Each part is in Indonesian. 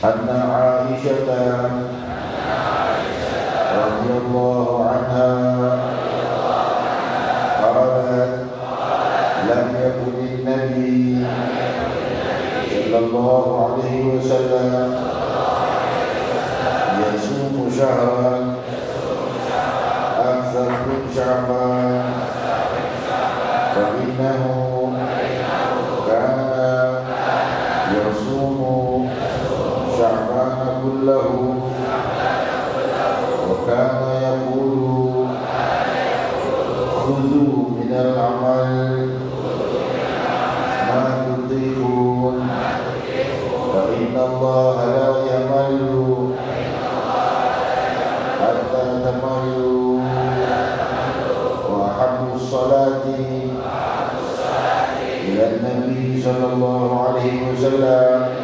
أن عائشة رضي الله عنها قالت لم يكن النبي صلى الله عليه وسلم يصوم شهرا أكثر من شعبان فإنه كان يصوم شعبان كله وكان يقول خذوا من العمل ما تطيقون فإن الله لا يمل حتى تملوا وأحب الصلاة إلى النبي صلى الله عليه وسلم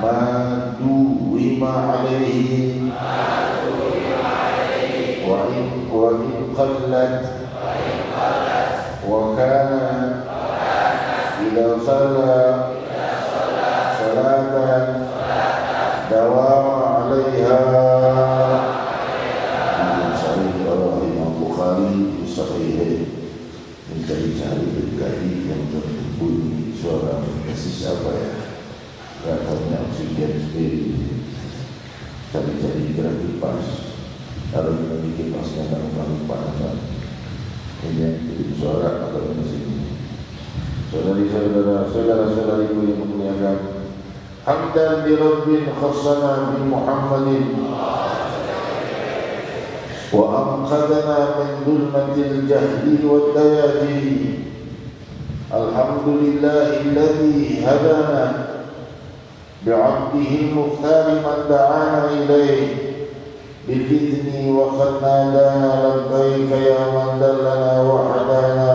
ما دوم عليه وإن قلت وكان إذا صلى صلاة داوم عليها jadi kira-kira pas. Kalau kita bikin pasnya tak lupa kan. Ini jadi suara atau mesin. Saudari-saudariku yang memuliakan, hamdan li Rabbin khassana bi Muhammadin wa anqadana min dhulmatil jahli wad dayajiri. Alhamdulillahilladzi hadana bi'abdihi al-mukhtar man da'ana ilayhi بالإذن وقد نادانا لبيك يا من دلنا وحدانا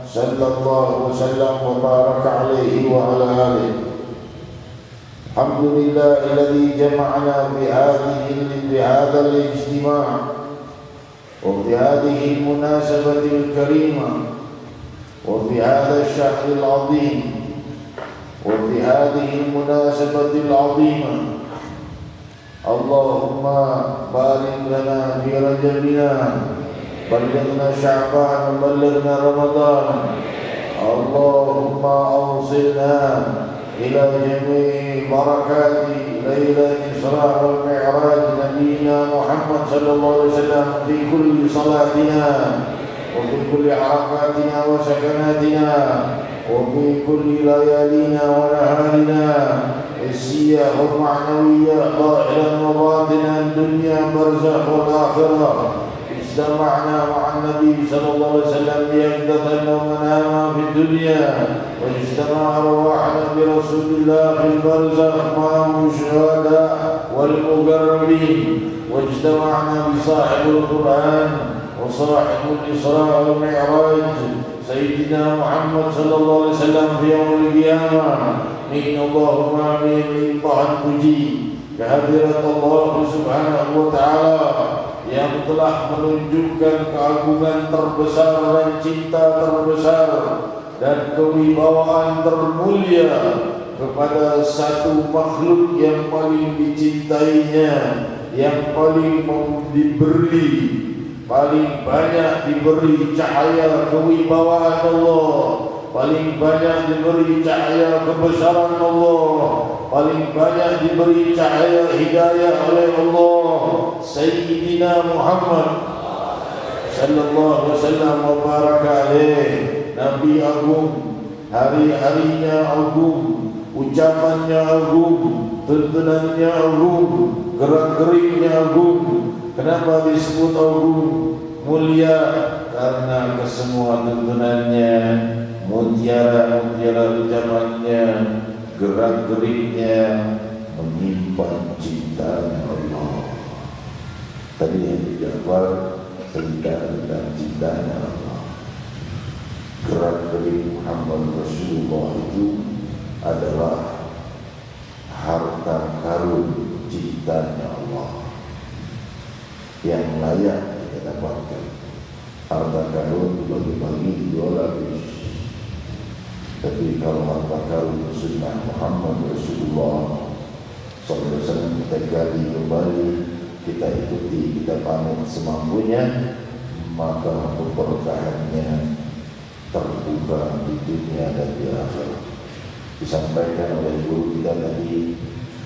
صلى الله وسلم وبارك عليه وعلى آله. الحمد لله الذي جمعنا بهذا الاجتماع وفي هذه المناسبة الكريمة وفي هذا الشهر العظيم وفي هذه المناسبة العظيمة. اللهم بارك لنا في رجبنا، بلغنا شعبان وبلغنا رمضان. اللهم أوصلنا إلى جميع بركات ليلة الإسراء والمعراج نبينا محمد صلى الله عليه وسلم في كل صلاتنا وفي كل حركاتنا وسكناتنا وفي كل ليالينا ونهارنا حسية ومعنوية ظاهرا وباطنا الدنيا برزخ والآخرة. اجتمعنا مع النبي صلى الله عليه وسلم ليقظة ومناما في الدنيا، واجتمع أرواحنا برسول الله في البرزخ معه الشهداء والمقربين، واجتمعنا بصاحب القرآن وصاحب الإسراء والمعراج سيدنا محمد صلى الله عليه وسلم في يوم القيامة. اللهم آمين. limpahan puji kehadirat Allah Subhanahu wa taala yang telah menunjukkan keagungan terbesar dan cinta terbesar dan kewibawaan termulia kepada satu makhluk yang paling dicintainya, yang paling diberi, paling banyak diberi cahaya kewibawaan Allah, paling banyak diberi cahaya kebesaran Allah, paling banyak diberi cahaya hidayah oleh Allah, Sayyidina Muhammad sallallahu alaihi wasallam wa baraka alaihi. Nabi agung, hari-harinya agung, ucapannya agung, tuntunannya agung, gerak-geriknya agung. Kenapa disebut agung, mulia? Karena kesemua tuntunannya mutiara-mutiara ucapannya, gerak-geriknya menyimpan cintanya Allah. Tadi yang dijawab tentang cintanya Allah. Gerak-gerik Muhammad Rasulullah itu adalah harta karun cintanya Allah yang layak kita dapatkan. Harta karun bagi-bagi dua lapis. Tapi kalau harta karun sunnah Muhammad Rasulullah SAW kita gali kembali, kita ikuti, kita panut semampunya, maka keberkahannya terbuka di dunia dan di akhirat. Disampaikan oleh guru kita tadi,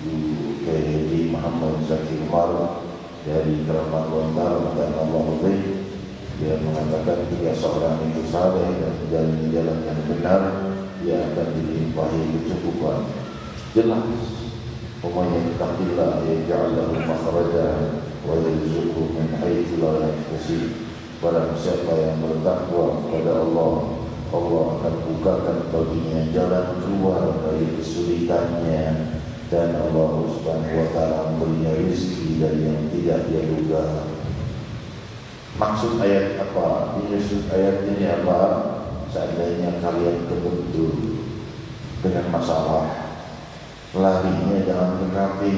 Guru Kiai Muhammad Zakir Umar dari Keramat Lontar dan Allah Baik. Dia mengatakan jika seorang itu saleh dan menjalani jalan yang benar, dia akan dilimpahi kecukupan. Jelas, umayya taqillah yaj'al lahu makhraja wa yarzuqhu min haitsu la yahtasib. Barang siapa yang bertakwa kepada Allah, Allah akan bukakan baginya jalan keluar dari kesulitannya, dan Allah Subhanahu wa taala memberinya rezeki dari yang tidak dia duga. Maksud ayat apa? Maksud ayat ini apa? Seandainya kalian kebentur dengan masalah, larinya jangan ke kafe,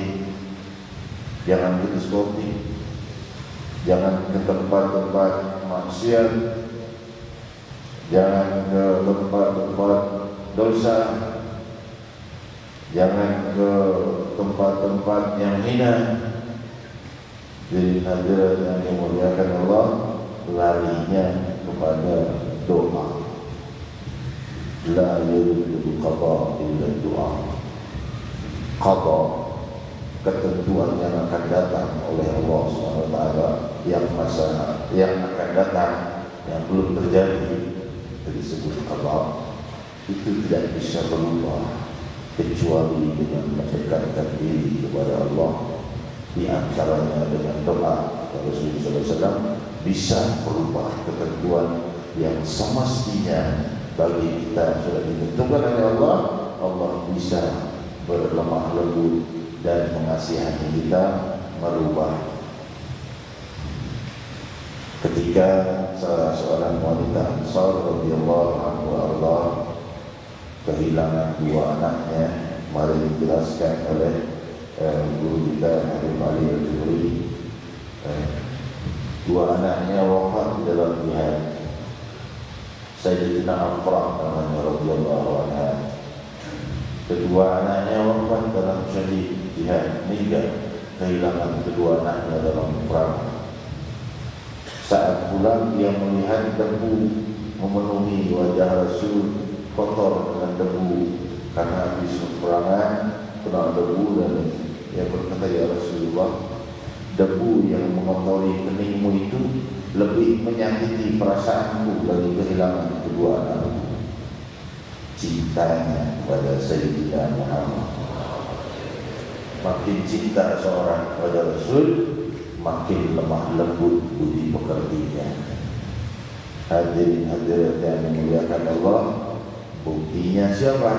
jangan ke diskotik, jangan ke tempat-tempat maksiat, jangan ke tempat-tempat dosa, jangan ke tempat-tempat yang hina. Jadi hadirat yang dimuliakan Allah, larinya kepada doa. La yuridu qada illa doa. Qada, ketentuan yang akan datang oleh Allah SWT yang akan datang yang belum terjadi disebut qada, itu tidak bisa berubah kecuali dengan mendekatkan diri kepada Allah, di antaranya dengan doa. Rasulullah SAW bisa berubah ketentuan yang semestinya bagi kita sudah ditentukan oleh Allah. Allah bisa berlemah lembut dan mengasihani kita, merubah. Ketika salah seorang wanita Ansar radhiyallahu anha kehilangan dua anaknya, mari dijelaskan oleh guru kita Habib Ali Al-Jubri. Dua anaknya wafat di dalam jihad. Sayyidatina Afrah namanya radhiyallahu anha. Kedua anaknya wafat dalam syahid jihad, meninggal, kehilangan kedua anaknya dalam perang. Saat pulang dia melihat debu memenuhi wajah Rasul, kotor dengan debu karena habis peperangan kena debu, dan dia berkata, ya Rasulullah, debu yang mengotori keningmu itu lebih menyakiti perasaanku dari kehilangan kedua anakku. Cintanya kepada Sayyidina Muhammad, makin cinta seorang kepada Rasul, makin lemah lembut budi pekertinya. Hadirin hadirat yang dimuliakan Allah, buktinya siapa?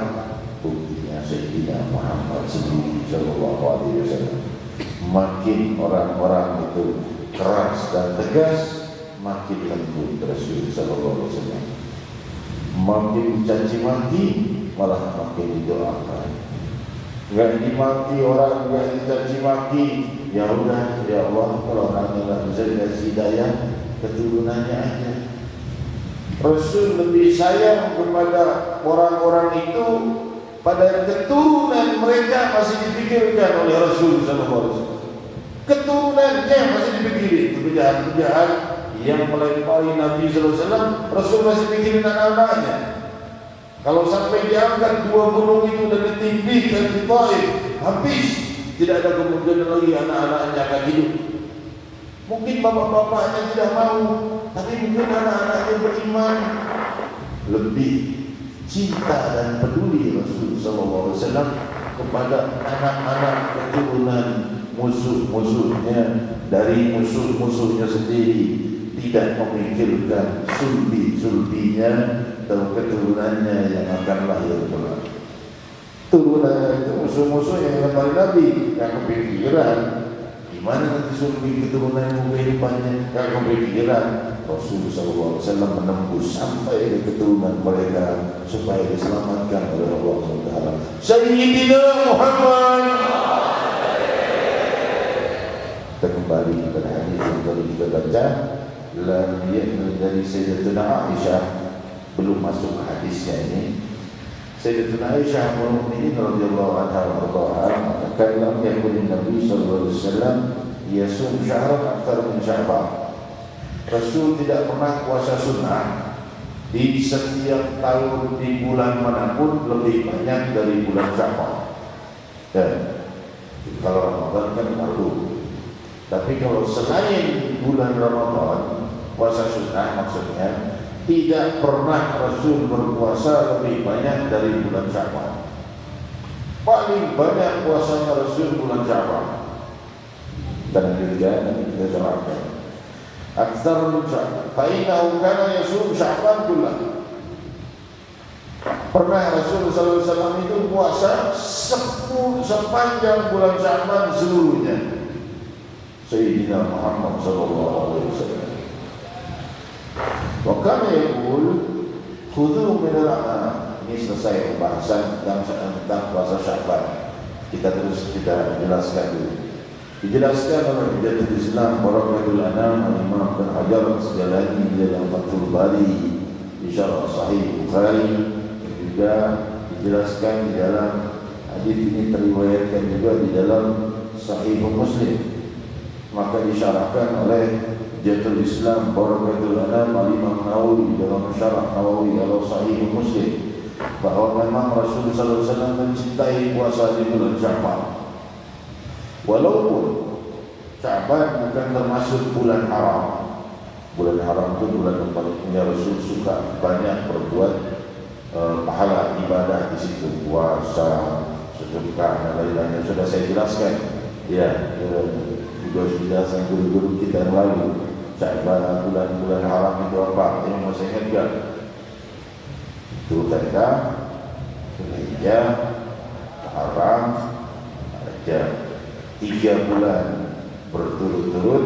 Buktinya Sayyidina Muhammad sendiri sallallahu alaihi wasallam. Makin orang-orang itu keras dan tegas, makin lembut Rasul sallallahu alaihi wasallam. Makin caci maki, malah makin didoakan. Enggak dimaki orang, enggak dicaci maki, ya udah, ya Allah, kalau orangnya enggak bisa dikasih hidayah, keturunannya aja. Rasul lebih sayang kepada orang-orang itu, pada keturunan mereka masih dipikirkan oleh Rasul SAW. Keturunannya masih dipikirin, pekerjaan-pekerjaan yang melempari Nabi SAW, Rasul masih pikirin anak-anaknya. Kalau sampai diangkat dua gunung itu dan ditindihkan di Taif, habis, tidak ada kemungkinan lagi anak-anaknya akan hidup. Mungkin bapak-bapaknya tidak mau, tapi mungkin anak-anaknya beriman. Lebih cinta dan peduli Rasulullah SAW kepada anak-anak keturunan musuh-musuhnya dari musuh-musuhnya sendiri, tidak memikirkan sulbi-sulbinya atau keturunannya yang akan lahir kelak. Turunannya itu musuh-musuh yang lempari Nabi, yang kepikiran gimana nanti sulbi keturunanmu kehidupannya, yang kepikiran. Rasulullah SAW menembus sampai ke keturunan mereka supaya diselamatkan oleh Allah SWT. Sayyidina Muhammad. Kita kembali kepada hadis yang tadi kita baca, dari Sayyidatuna Aisyah, belum masuk hadisnya ini. Sayyidatuna Aisyah Ummul Mukminin radhiyallahu anha mengatakan, lam yakun Nabi sallallahu alaihi wasallam yasum syahran akthar min Sya'ban. Rasul tidak pernah puasa sunnah di setiap tahun di bulan manapun lebih banyak dari bulan Sya'ban. Dan kalau Ramadan kan baru. Tapi kalau selain bulan Ramadan, puasa sunnah maksudnya, tidak pernah Rasul berpuasa lebih banyak dari bulan Sya'ban. Paling banyak puasanya Rasul bulan Sya'ban. Dan kita jelaskan. Aktsar min Sya'ban. Fa innahu kana yasum Sya'ban kullah. Pernah Rasul sallallahu alaihi wasallam itu puasa sepanjang bulan Sya'ban seluruhnya. Sayyidina Muhammad sallallahu alaihi wasallam. Wa kana yaqul khudhu min al-a'mal. Ini selesai pembahasan tentang puasa Sya'ban. Kita jelaskan dulu. Dijelaskan oleh Hujjatul Islam Barakatul Anam Imam Ibn Hajar Asqalani dalam Fathul Bari di Syarah Sahih Bukhari, juga dijelaskan di dalam hadis ini, teriwayatkan juga di dalam Sahih Muslim. Maka disyarahkan oleh Hujjatul Islam Barakatul Anam Imam Nawawi dalam Syarah Nawawi ala Sahih Muslim, bahwa memang Rasulullah SAW mencintai puasa di bulan Sya'ban. Walaupun Sya'ban bukan termasuk bulan haram. Bulan haram itu bulan yang paling punya Rasul suka banyak berbuat pahala ibadah di situ, puasa, sedekah dan lain-lainnya. Sudah saya jelaskan, ya, juga sudah saya guru-guru kita yang lalu. Sya'ban, bulan-bulan haram itu apa? Yang masih ingat kan? Dzulqa'dah, Dzulhijjah, Muharram, Rajab. 3 bulan berturut-turut,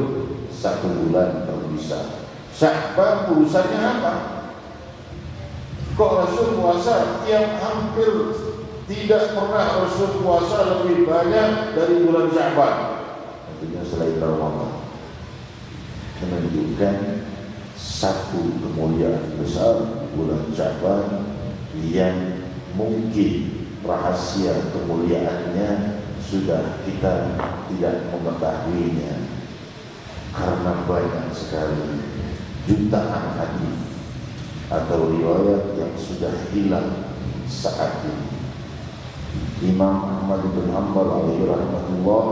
1 bulan kalau bisa. Sya'ban urusannya apa? Kok Rasul puasa hampir tidak pernah Rasul puasa lebih banyak dari bulan Sya'ban? Tentunya selain Ramadan. Menunjukkan satu kemuliaan besar bulan Sya'ban yang mungkin rahasia kemuliaannya sudah kita tidak mengetahuinya karena banyak sekali jutaan hadis atau riwayat yang sudah hilang saat ini. Imam Ahmad bin Hanbal alaihi rahmatullah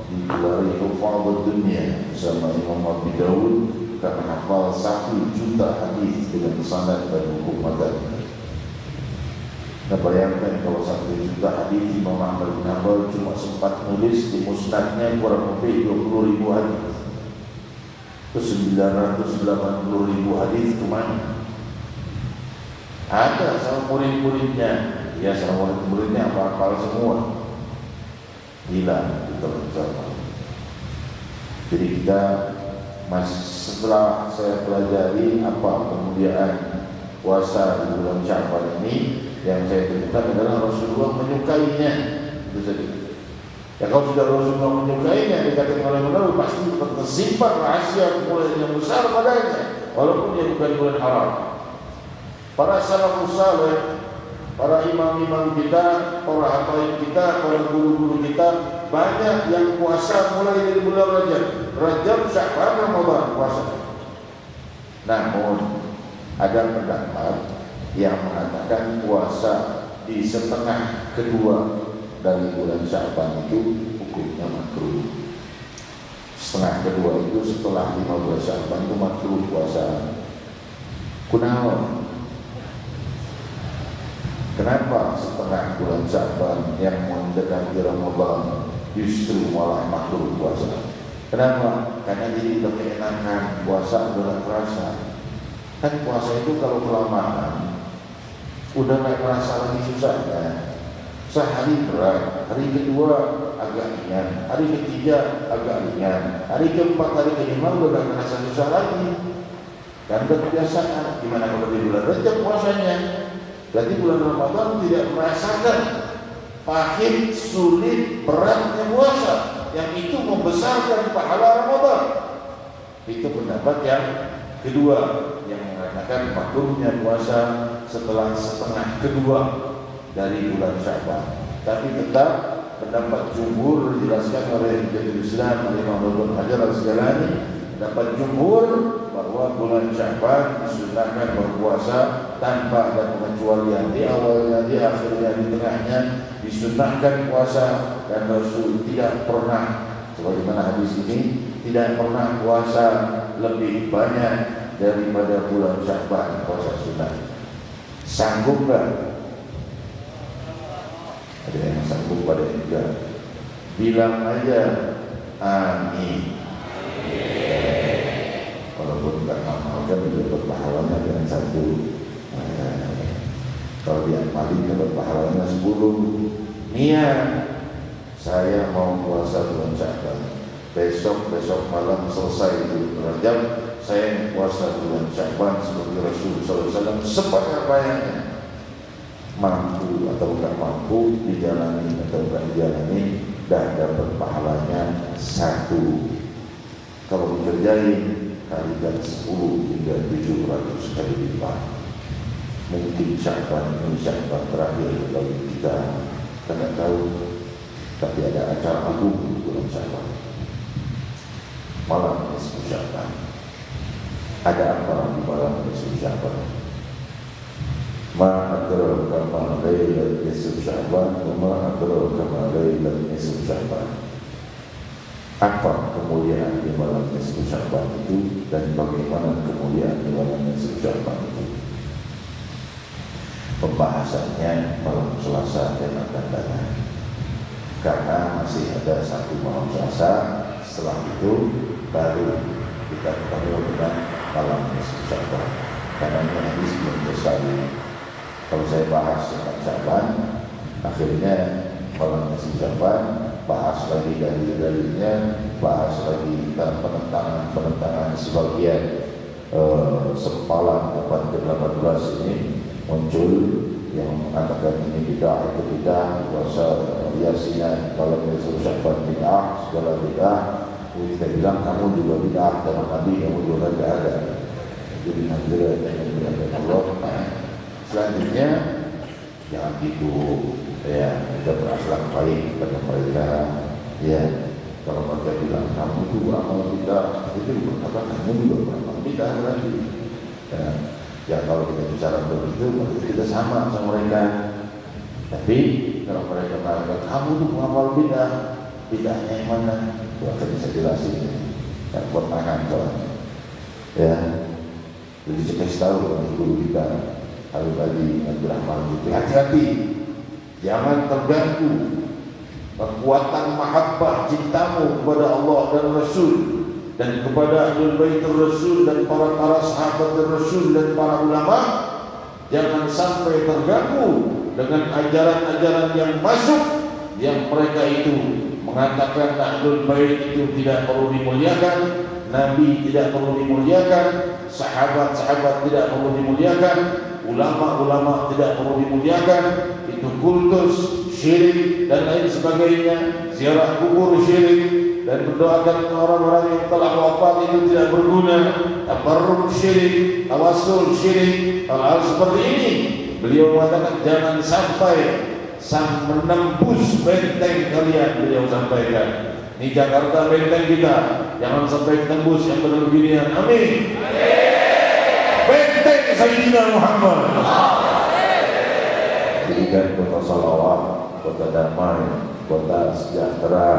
digelari hufadz dunia bersama Imam Abi Dawud karena hafal 1 juta hadis dengan sanad dan hukum matan. Nah, bayangkan kalau 1 juta hadis Imam Ahmad bin Hanbal cuma sempat nulis di musnadnya kurang lebih 20.000 hadis. Terus 980.000 hadis kemana? Ada sama murid-muridnya, ya sama murid-muridnya hafal semua. Hilang itu bersama. Jadi kita setelah saya pelajari apa kemuliaan puasa di bulan Sya'ban ini, yang saya temukan adalah Rasulullah menyukainya. Itu saja. Ya kalau sudah Rasulullah menyukainya, dikatakan oleh Nabi pasti tersimpan rahasia kemuliaan yang besar padanya, walaupun dia bukan bulan haram. Para salafus saleh, para imam-imam kita, para habaib kita, para guru-guru kita, banyak yang puasa mulai dari bulan Rajab, Sya'ban, Ramadan puasa. Namun ada pendapat yang mengatakan puasa di setengah kedua dari bulan Sya'ban itu hukumnya makruh. Setengah kedua itu setelah 15 Sya'ban itu makruh puasa. Kunaon? Kenapa setengah bulan Sya'ban yang mendekati Ramadan justru malah makruh puasa? Kenapa? Karena jadi udah keenakan, puasa udah terasa. Kan puasa itu kalau kelamaan udah gak merasa lagi susahnya. Sehari berat, hari kedua agak ringan, hari ketiga agak ringan, hari keempat, hari kelima udah gak merasa susah lagi. Dan kebiasaan. Gimana kalau di bulan Rajab puasanya? Berarti bulan Ramadan tidak merasakan pahit, sulit, beratnya puasa, yang itu membesarkan pahala Ramadan. Itu pendapat yang kedua, yang mengatakan makruhnya puasa setelah setengah kedua dari bulan Sya'ban. Tapi tetap pendapat jumhur dijelaskan oleh Syekhul Islam Imam Ibnu Hajar Al-Asqalani, pendapat jumhur bahwa bulan Sya'ban disunahkan berpuasa tanpa ada pengecualian, di awalnya, di akhirnya, di tengahnya disunahkan puasa. Dan Rasul tidak pernah, sebagaimana hadis ini, tidak pernah puasa lebih banyak daripada bulan Sya'ban puasa sunnah. Sanggup gak? Ada yang sanggup, pada yang tidak. Bilang aja amin. Walaupun tak amal kan dapat pahalanya dengan 1. Kalau dia paling dapat pahalanya 10. Niat saya mau puasa bulan Sya'ban, besok malam selesai itu Rajab, saya puasa bulan Sya'ban seperti Rasul SAW sebanyak-banyaknya. Mampu atau enggak mampu, dijalani atau enggak dijalani, dan dapat pahalanya 1. Kalau dikerjain kalikan 10 hingga 700 kali lipat. Mungkin Sya'ban ini Sya'ban terakhir bagi kita, tidak tahu. Tapi ada acara agung di bulan Sya'ban, malam nisfu Sya'ban. Ada apa di malam nisfu Sya'ban? Ma adraka ma lailatul nisfu Sya'ban wa ma adraka ma lailatul nisfu Sya'ban. apa kemuliaan di malam nisfu Sya'ban itu dan bagaimana kemuliaan di malam nisfu Sya'ban itu. Pembahasannya malam Selasa yang akan datang, karena masih ada satu malam Selasa. Setelah itu baru kita ketemu dengan malam nisfu Sya'ban, karena ini hadis belum selesai. Kalau saya bahas tentang Sya'ban, akhirnya malam nisfu Sya'ban bahas lagi dalil-dalilnya, bahas lagi tentang penentangan sebagian sempalan abad ke-18 ini muncul yang mengatakan ini bid'ah, itu bid'ah, puasa Yasinan kalau nisfu Sya'ban bid'ah, segala bid'ah. Kita bilang kamu juga bid'ah, karena Nabi kamu juga tidak ada. Jadi hadirat yang dimuliakan Allah. Selanjutnya jangan gitu ya, kita berakhlak baik kepada mereka ya. Kalau mereka bilang kamu itu beramal bid'ah, itu berkata kamu juga beramal bid'ah lagi ya. Ya kalau kita bicara begitu, berarti kita sama mereka. Tapi kalau mereka mengatakan kamu itu beramal bid'ah, bid'ahnya yang mana? Itu akan bisa jelasin ya, buat tangan soalnya ya. Jadi saya kasih tahu kepada guru kita Habib Ali Abdurrahman itu, hati-hati, jangan terganggu kekuatan mahabbah cintamu kepada Allah dan Rasul dan kepada Ahlul Bait Rasul dan para sahabat Rasul dan para ulama. Jangan sampai terganggu dengan ajaran-ajaran yang masuk, yang mereka itu mengatakan Ahlul Bait itu tidak perlu dimuliakan, Nabi tidak perlu dimuliakan, sahabat-sahabat tidak perlu dimuliakan, ulama-ulama tidak perlu dimuliakan, itu kultus, syirik dan lain sebagainya, ziarah kubur syirik, dan mendoakan orang-orang yang telah wafat itu tidak berguna, tabarruk syirik, tawassul syirik, hal-hal seperti ini. Beliau mengatakan jangan sampai menembus benteng kalian. Beliau sampaikan, ini Jakarta benteng kita, jangan sampai tembus yang benar beginian. Amin. Benteng Sayyidina Muhammad. Jadikan kota salawat, kota damai, kota sejahtera,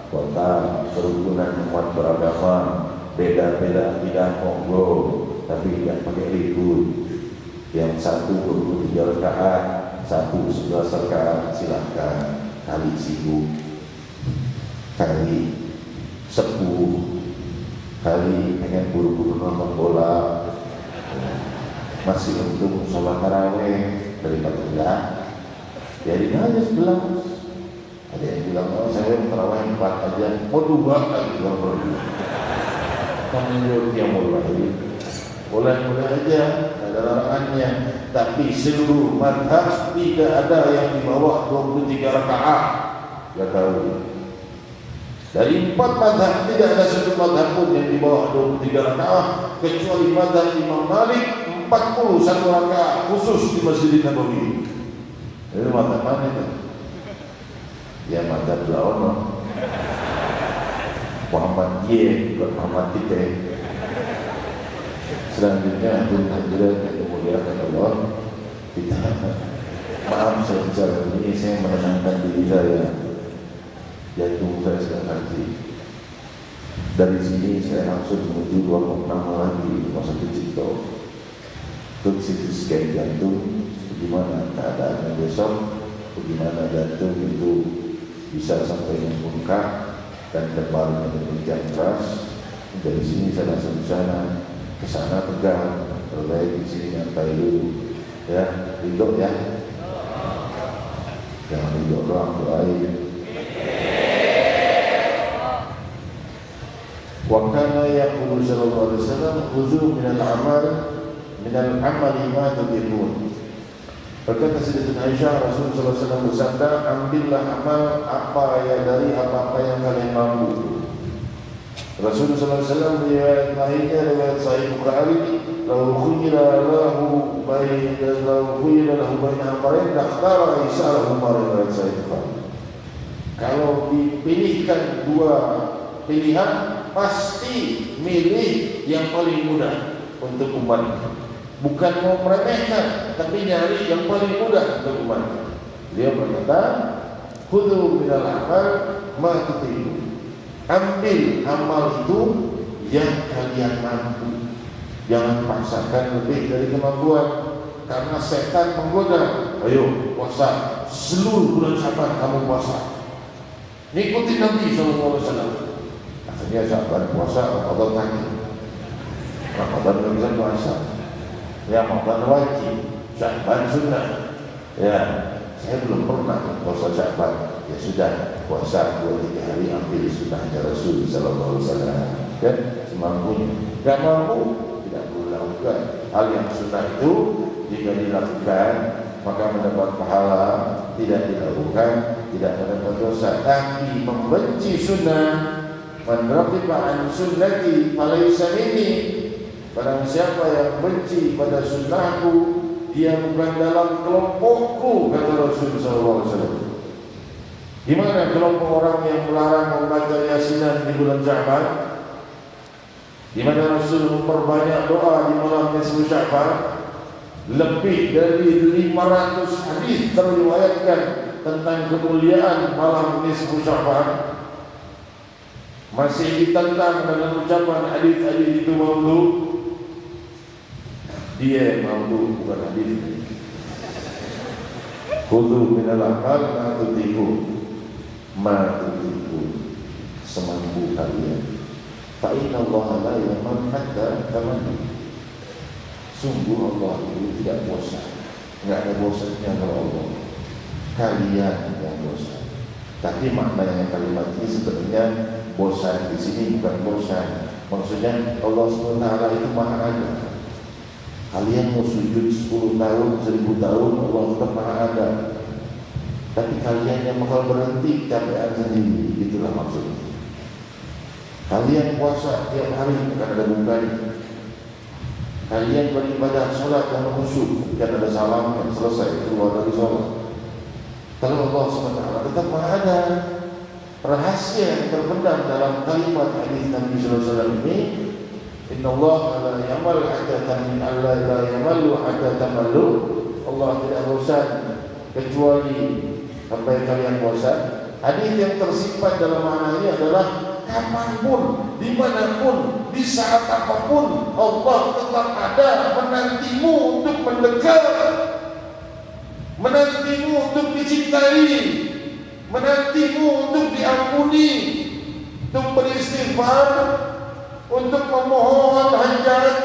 kota kerukunan umat beragama. Beda-beda tidak monggo, tapi tidak pakai ribut. Yang satu 23 rakaat, satu 11 rakaat, silahkan. Kali sibuk, kali 10, kali pengen buru-buru nonton bola, masih untuk sholat taraweh daripada enggak. Jadi aja 11. Ada yang bilang, oh saya taraweh 4 aja, mau 2 kali kalau perlu. Kamu jawab yang mulai, boleh-boleh aja, ada larangannya. Tapi seluruh mazhab tidak ada yang di bawah 23 rakaat. Gak tahu. Dari 4 mazhab tidak ada satu mazhab pun yang di bawah 23 rakaat, kecuali mazhab Imam Malik 41 rakaat khusus di Masjid Nabawi. Itu mazhab mana itu? Ya mazhab Lawan Muhammad Y, bukan Muhammad Tite. Selanjutnya hadirat yang dimuliakan Allah, kita maaf saya bicara ini, saya menenangkan diri saya, jantung saya sedang haji. Dari sini saya langsung menuju 26 lagi rumah sakit Cipto untuk CT scan jantung, bagaimana keadaannya besok, bagaimana jantung itu bisa sampai membengkak dan debarnya demikian keras. Dari sini saya langsung ke sana tegang, terbaik di sini nyantai dulu, ya, ridho ya, jangan ridho doang, doain. Wa kana yaqulu sallallahu alaihi wasallam khudhu minal amali ma tuqirun. Berkata Sayyidatuna Aisyah, Rasulullah sallallahu alaihi wasallam bersabda, ambillah amal apa ya dari apa-apa yang kalian mampu. Rasulullah sallallahu alaihi wasallam riwayat lainnya, riwayat Sahih Bukhari, lau khuyira lahu baina amrayn dakhtara aisarahuma, riwayat Sahih Bukhari. Kalau dipilihkan 2 pilihan, pasti milih yang paling mudah untuk umat. Bukan mau meremehkan, tapi nyari yang paling mudah untuk umat. Dia berkata, khudhu minal amal ma tutiqun. Ambil amal itu yang kalian mampu. Jangan paksakan lebih dari kemampuan, karena setan menggoda. Ayo puasa seluruh bulan Syaban, kamu puasa. Ngikutin Nabi SAW. Akhirnya Syaban puasa, Ramadan tadi. Ramadan nggak bisa puasa. Ya Ramadan wajib, Syaban sunnah. Ya, saya belum pernah puasa Syaban. Ya sudah, puasa 2-3 hari, ambil sunnahnya Rasul sallallahu alaihi wasallam. Kan semampunya. Gak mampu, tidak boleh lakukan. Hal yang sunnah itu jika dilakukan maka mendapat pahala, tidak dilakukan tidak mendapat dosa. Tapi membenci sunnah, man raqiba an sunnati falaysa minni, barang siapa yang benci pada sunnahku, dia bukan dalam kelompokku, kata Rasul sallallahu alaihi wasallam. Gimana kelompok orang yang melarang membaca Yasinan di bulan Sya'ban? Di mana Rasul memperbanyak doa di malam nisfu Sya'ban? Lebih dari 500 hadis terriwayatkan tentang kemuliaan malam nisfu Sya'ban. Masih ditentang dengan ucapan hadis-hadis itu maudhu. Dia maudhu, bukan hadis. Khudhu minal amal ma tutiqun, ma tutiqun, semampu kalian. Fa inna Allah la yaman hatta tamannu. Sungguh Allah itu tidak bosan. Enggak ada bosannya kalau Allah. Kalian yang bosan. Tapi maknanya kalimat ini sebenarnya bosan di sini bukan bosan. Maksudnya Allah SWT itu maha ada. Kalian mau sujud 10 tahun, 1000 tahun, Allah tetap maha ada. Tapi kalian yang bakal berhenti capean sendiri. Itulah maksudnya. Kalian puasa tiap hari akan ada bukanya. Kalian beribadah sholat dan khusyuk, dan ada salam yang selesai keluar dari sholat. Kalau Allah SWT tetap ada. Rahasia yang terpendam dalam kalimat hadis Nabi SAW ini, Inna Allah la yamal hatta tamin Allah la yamallu hatta tamallu. Allah tidak bosan kecuali sampai kalian bosan. Hadis yang tersimpan dalam makna ini adalah kapanpun, dimanapun, di saat apapun, Allah tetap ada menantimu untuk mendekat, menantimu untuk dicintai, menantimu untuk diampuni, untuk beristighfar, untuk memohon hajat,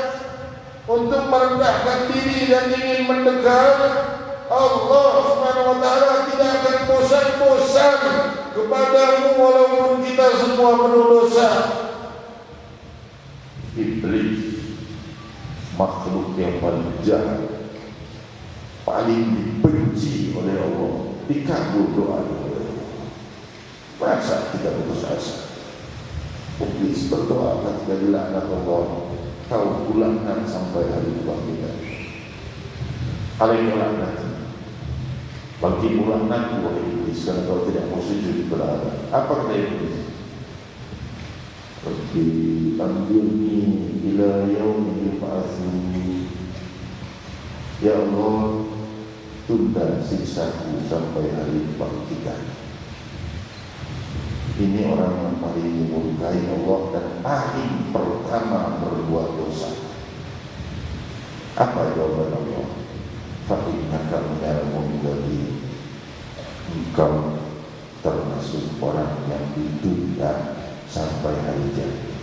untuk merendahkan diri dan ingin mendekat. Allah Subhanahu wa taala tidak akan bosan-bosan kepadamu walaupun kita semua penuh dosa. Iblis, makhluk yang paling jahat, paling dibenci oleh Allah, dikabul doa oleh Allah. Masa kita putus asa? Iblis berdoa ketika dilaknat Allah, kau pulangkan sampai hari kebangkitan. Alaihi laknat. Bagi laknat wahai iblis, karena kau tidak mau sujud berada. Apa kata iblis? Rabbi anzirni ila yaumi yub'atsun. Ya Allah, tunda siksaku sampai hari kebangkitan. Ini orang yang paling dimurkai Allah dan paling pertama berbuat dosa. Apa jawaban Allah? Fa'innaka minal munzirin. Engkau termasuk orang yang ditunda sampai hari kiamat.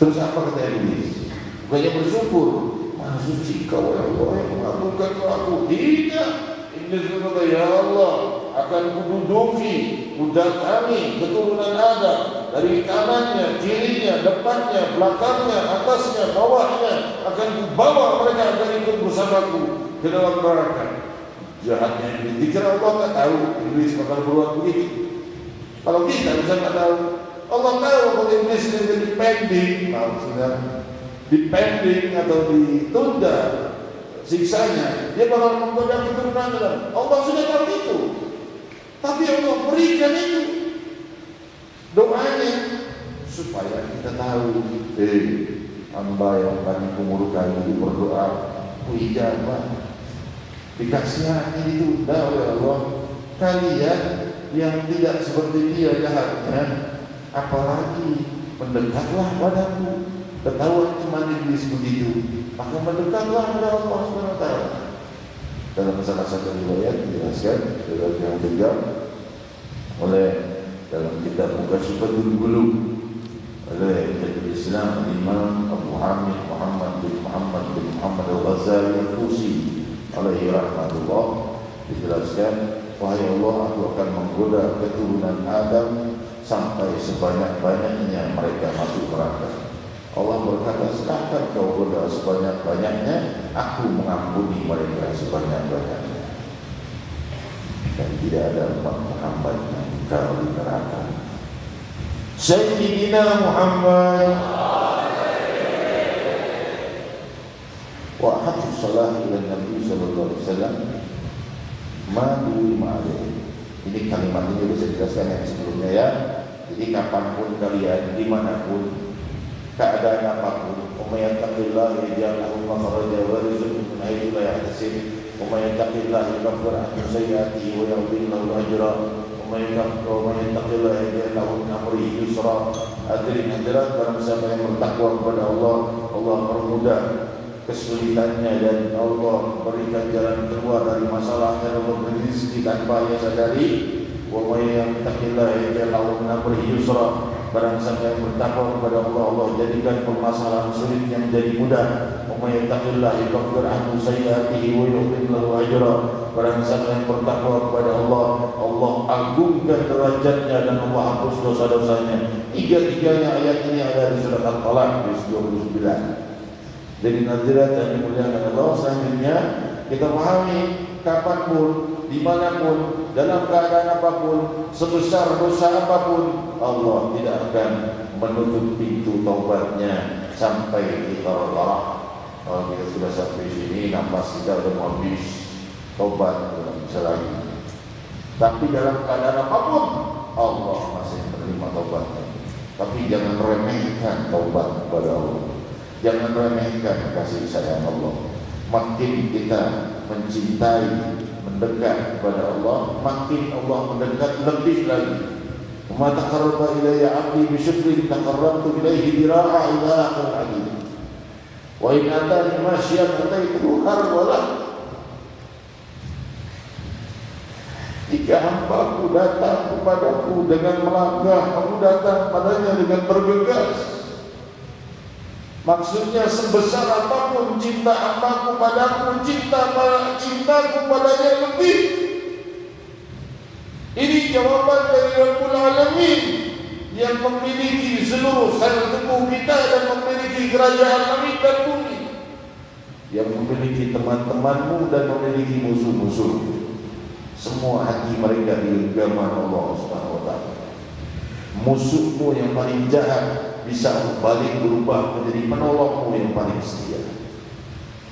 Terus apa kata iblis? Bukannya bersyukur, maha suci kau ya Allah yang mengabulkan doaku. Tidak. Iblis berkata, ya Allah, akan kududuki, kudatangi keturunan Adam dari kanannya, kirinya, depannya, belakangnya, atasnya, bawahnya, akan kubawa mereka akan ikut bersamaku ke dalam neraka. Jahatnya iblis. Dikira Allah tak tahu iblis bakal berbuat begitu. Kalau kita bisa tak tahu. Allah tahu kalau iblis itu dipending, maksudnya dipending atau ditunda siksanya, dia bakal menggoda keturunan Adam. Allah sudah tahu itu, tapi Allah berikan itu doanya supaya kita tahu. Hamba yang kami kumurkan itu berdoa, ijabah, dikasihani ditunda oleh Allah. Kalian yang tidak seperti dia jahatnya, apalagi mendekatlah padaku. Ketahuan cuma Iblis begitu, maka mendekatlah kepada Allah Subhanahu wa taala. Dalam salah satu riwayat dijelaskan riwayat yang ketiga oleh dalam kitab Muqasyifatul Qulub oleh Syekhul Islam Imam Abu Hamid Muhammad bin Muhammad Al-Ghazali Al-Tusi alaihi rahmatullah, dijelaskan, wahai Allah, aku akan menggoda keturunan Adam sampai sebanyak-banyaknya mereka masuk neraka. Allah berkata, silahkan kau goda sebanyak-banyaknya, aku mengampuni mereka sebanyak-banyaknya. Dan tidak ada umat Muhammad yang kekal di neraka. Sayyidina Muhammad wa hafiz salah ila Nabi sallallahu alaihi wasallam madu ma'alih. Ini kalimat ini bisa dijelaskan yang sebelumnya ya. Jadi kapanpun kalian, dimanapun, keadaan apapun, umayyattaqillah yaj'al lahu makhraja wa yarzuqhu min haitsu la yahtasib, umayyattaqillah yukaffir anhu sayyi'atihi wa yu'ti lahu ajra, umayyattaqillah yaj'al lahu min amrihi yusra. Hadirin hadirat, barang siapa yang bertakwa kepada Allah, Allah permudah kesulitannya dan Allah berikan jalan keluar dari masalahnya dan memberi rezeki tanpa ia sadari. Wa may yattaqillah yaj'al lahu min amrihi yusra. Barang siapa yang bertakwa kepada Allah, Allah jadikan permasalahan sulitnya menjadi mudah. Wa may yattaqillah yukaffir anhu sayyi'atihi wa yu'ti lahu ajra. Barang siapa yang bertakwa kepada Allah, Allah agungkan derajatnya dan Allah hapus dosa-dosanya. Tiga-tiganya ayat ini ada di surat Al-Talaq ayat 29. Jadi hadirat yang dimuliakan Allah, selanjutnya kita pahami kapanpun, dimanapun, dalam keadaan apapun, sebesar dosa apapun, Allah tidak akan menutup pintu taubatnya sampai kita rela. Kalau kita sudah sampai sini, nafas kita sudah habis, taubat tidak bisa lagi. Tapi dalam keadaan apapun, Allah masih menerima taubatnya. Tapi jangan remehkan taubat kepada Allah. Jangan remehkan kasih sayang Allah. Makin kita mencintai, mendekat kepada Allah, makin Allah mendekat lebih lagi. Wa taqarraba ilayya 'abdi bi syukrin taqarrabtu ilayhi dira'a ila akhir hadis. Wa in atani masyian ataituhu harwala. Jika hambaku datang kepadaku dengan melangkah, aku datang padanya dengan bergegas. Maksudnya sebesar apapun cinta hambaku padaku, cintaku padanya lebih. Ini jawaban dari Rabbul Alamin yang memiliki seluruh sel tubuh kita dan memiliki kerajaan langit dan bumi, yang memiliki teman-temanmu dan memiliki musuh-musuh. Semua hati mereka di genggaman Allah Subhanahu wa taala. Musuhmu yang paling jahat bisa balik berubah menjadi penolongmu yang paling setia.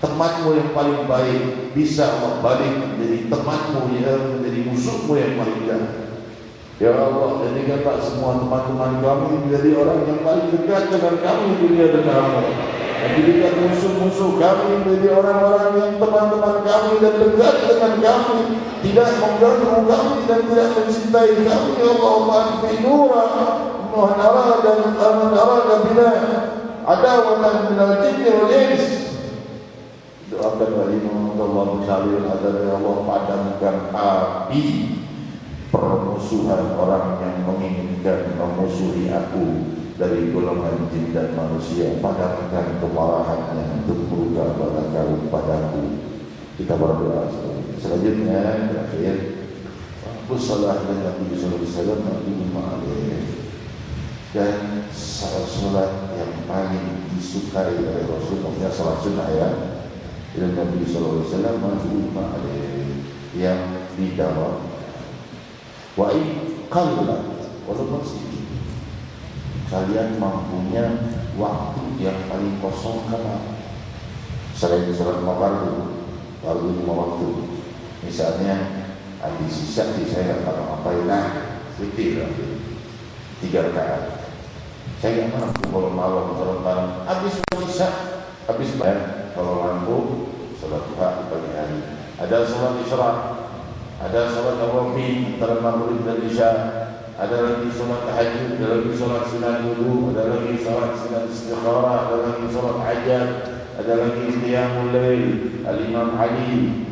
Temanmu yang paling baik bisa balik menjadi temanmu yang menjadi musuhmu yang paling jahat. Ya Allah, jadikanlah semua teman-teman kami menjadi orang yang paling dekat dengan kami di dunia dan akhirat. Dan jadikan musuh-musuh kami menjadi orang-orang yang teman-teman kami dan dekat dengan kami, tidak mengganggu kami dan tidak mencintai kami. Ya Allah, ma'afi nura man arada bina adawatan minal jinni wal ins. Doakan walimah Allah bersalih agar Allah padamkan api permusuhan orang yang menginginkan memusuhi aku dari golongan jin dan manusia. Padamkan kemarahannya untuk murka balakaru padaku. Kita berdoa selanjutnya. Terakhir, wassalah dan Nabi sallallahu alaihi wasallam dan salat yang paling disukai oleh Rasulullah, salat sunnah ya, dan Nabi sallallahu alaihi wasallam yang didawam wa qalla walaupun sedikit. Kalian mampunya waktu yang paling kosong karena selain salat fardu, fardu 5 waktu. Misalnya habis sisa saya nggak apa-apain, witir 3 rakaat. Saya nggak mampu kalau malam salat malam, habis sisa, habis bayar. Kalau mampu salat duha di pagi hari. Ada salat isyraq, ada salat tarawih antara maghrib dan isya, ada lagi solat tahajud, ada lagi solat sunat wudu, ada lagi solat sunat istikharah, ada lagi solat hajat, ada lagi qiyamul lail. Al-Imam Ali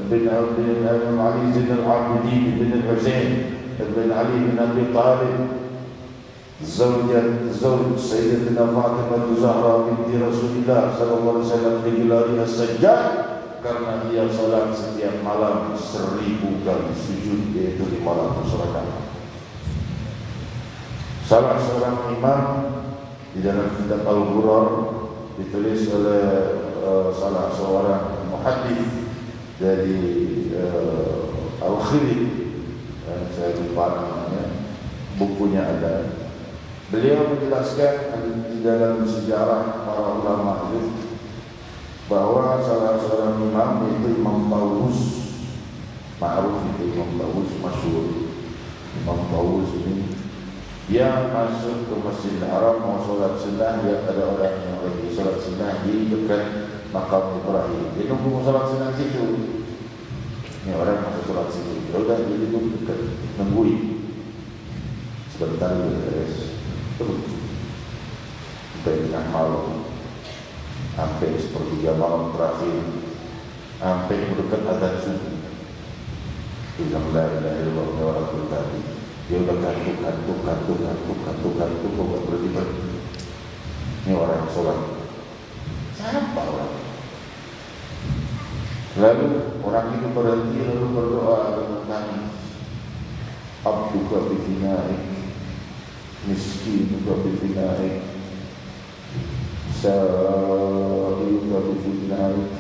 bin Ali Zain al-Abidin bin al-Husain bin Ali bin Abi Talib Zawj Sayyidatina Fatimah Zahra binti Rasulullah sallallahu alaihi wasallam digelari as-sajjad karena dia salat setiap malam 1000 kali sujud, yaitu 500 rakaat. Salah seorang imam di dalam kitab Al-Ghurar ditulis oleh salah seorang muhaddits dari Al-Khiri, saya lupa namanya, bukunya ada. Beliau menjelaskan di dalam sejarah para ulama itu bahwa salah seorang imam itu Imam Tawus, ma'ruf itu Imam Tawus, masyhur Imam Tawus ini, dia masuk ke Masjidil Haram mau sholat sunnah. Dia ada orang yang lagi sholat sunnah di dekat makam Ibrahim. Dia nunggu mau sholat sunnah situ. Ini orang masuk sholat situ. Dia udah di dekat nungguin. Sebentar dia beres. Terus sampai tengah malam, sampai sepertiga malam terakhir, sampai mendekat adzan subuh. Bilang la ilaha illallah wa rasul tadi. Dia udah kantuk, kok berhenti. Ini orang yang sholat. Siapa orang? Lalu orang itu berhenti lalu berdoa dengan nangis. Abduka bifinaik, miskinuka bifinaik, sa'iluka bifinaik,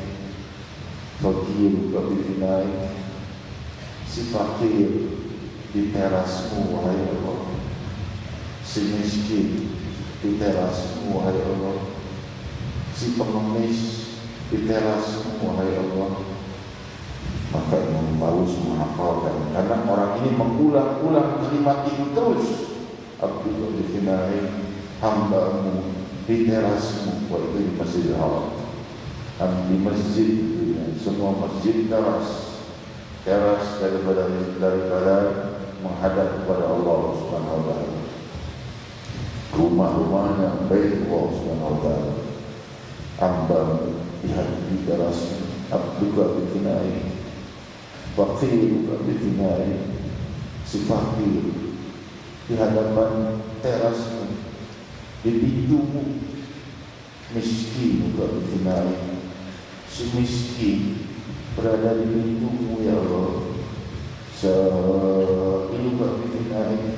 fakiruka bifinaik. Si fakir di terasmu wahai Allah, si miskin di terasmu wahai Allah, si pengemis di terasmu wahai Allah. Maka Imam Tawus menghafalkan, karena orang ini mengulang-ulang kalimat itu terus. Abdul Finai, hambamu di terasmu, waktu di Masjidil Haram, di masjid, semua masjid teras daripada menghadap kepada Allah Subhanahu wa taala. Rumah-rumahnya baik Allah Subhanahu wa taala. Amba di teras, abduka bifinai, faqiruka bifinai, si fakir di hadapan terasmu, di pintumu, miskinuka bifinai, si miskin berada di pintumu ya Allah. Sa'iluka bifinai,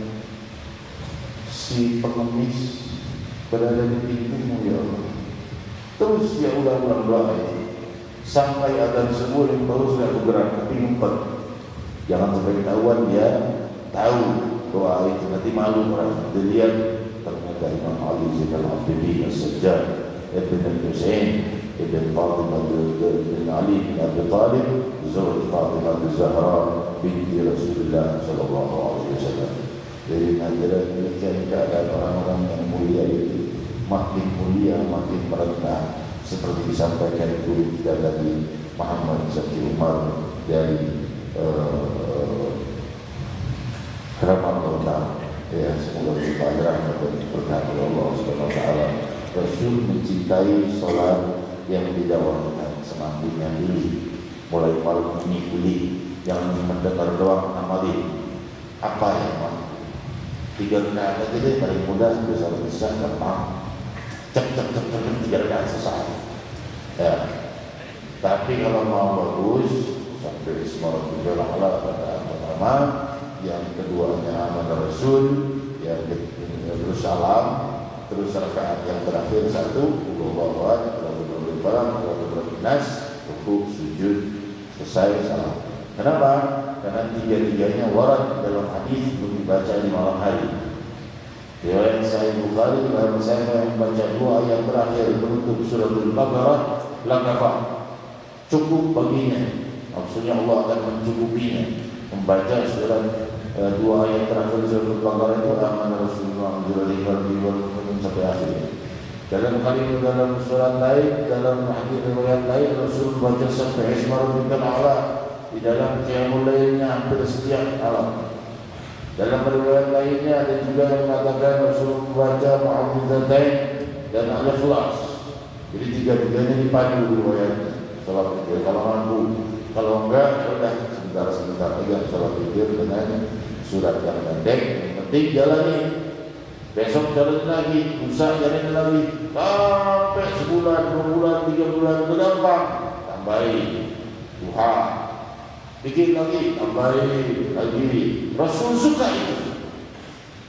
si pengemis berada di pintumu ya Allah. Terus dia ulang-ulang doa itu sampai adzan subuh, yang terus gak bergerak tapi ngumpet. Jangan sampai ketahuan dia tahu doa itu, nanti malu orang. Dia lihat ternyata Imam Ali Zain al-Abidin as-Sajjad ibn al-Husain ibn Fatimah bin Ali bin Abi Talib zawj Fatimah Zahra binti Rasulullah sallallahu alaihi wasallam. Jadi hadirat demikian keadaan orang-orang yang mulia itu, makin mulia makin merendah, seperti disampaikan guru kita tadi Muhammad Zaki Umar dari Keramat Kota. Ya, semoga kita rahmat dan berkah Allah Subhanahu wa taala. Rasul mencintai salat yang didawamkan semampunya diri, mulai malam ini pilih, jangan mendengar doang amali. Apa yang mampu? 3 rakaat aja paling mudah, besar gampang. Cek 3 rakaat selesai. Ya. Tapi kalau mau bagus sampai Bismillahirrahmanirrahim rakaat pertama, yang keduanya aman Rasul, yang terus salam, terus rakaat yang terakhir 1 Allahu Akbar, Allahu bernas, rukuk, sujud, selesai salam. Kenapa? Karena 3-tiganya warat dalam hadis untuk dibaca di malam hari. Riwayat Sahih Bukhari, bahwa saya membaca 2 ayat terakhir penutup surah Al-Baqarah, lakafah, cukup baginya. Maksudnya Allah akan mencukupinya. Membaca surat 2 ayat terakhir surah Al-Baqarah itu aman Rasulullah sampai akhir. Dalam surat lain, dalam hadis riwayat lain, Rasul baca sampai Isma Rabbikal A'la. Di dalam qiyamul lailnya hampir setiap malam. Dalam riwayat lainnya ada juga yang mengatakan Rasulullah membaca Mu'awwidzatain dan Al-Ikhlas. Jadi tiga-tiganya dipadu riwayatnya. Salat witir kalau mampu, kalau enggak sudah sebentar aja salat witir dengan surat yang pendek. Yang penting jalani. Besok jalan lagi, lusa jalan lagi, sampai sebulan, 2 bulan, 3 bulan itu gampang. Tambahin duha, bikin lagi, tambahin lagi. Rasul suka itu.